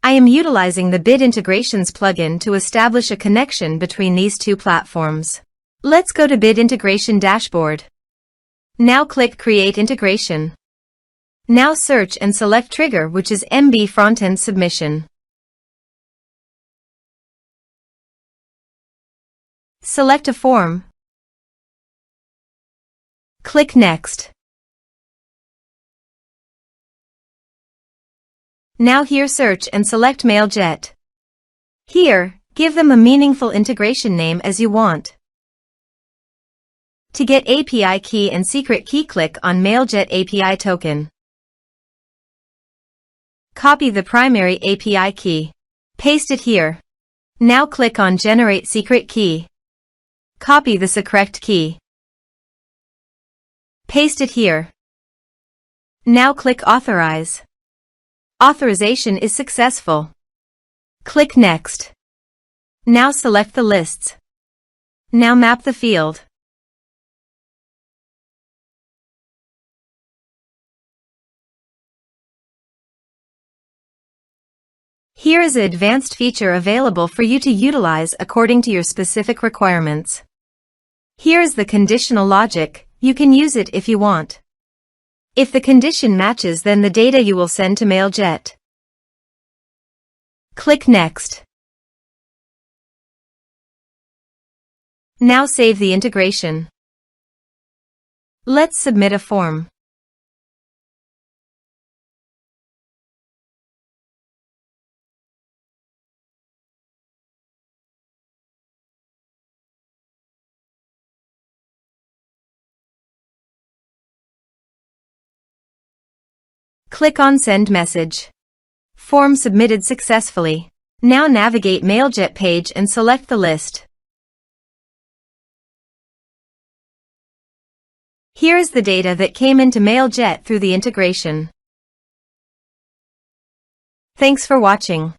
I am utilizing the Bid Integrations plugin to establish a connection between these two platforms. Let's go to Bid Integration Dashboard. Now click Create Integration. Now search and select trigger, which is MB Frontend Submission. Select a form. Click Next. Now here search and select Mailjet. Here, give them a meaningful integration name as you want. To get API key and secret key, click on Mailjet API token. Copy the primary API key. Paste it here. Now click on Generate Secret Key. Copy the correct key. Paste it here. Now click Authorize. Authorization is successful. Click Next. Now select the lists. Now map the field. Here is an advanced feature available for you to utilize according to your specific requirements. Here is the conditional logic. You can use it if you want. If the condition matches, then the data you will send to Mailjet. Click Next. Now save the integration. Let's submit a form. Click on Send Message. Form submitted successfully. Now navigate Mailjet page and select the list. Here is the data that came into Mailjet through the integration. Thanks for watching.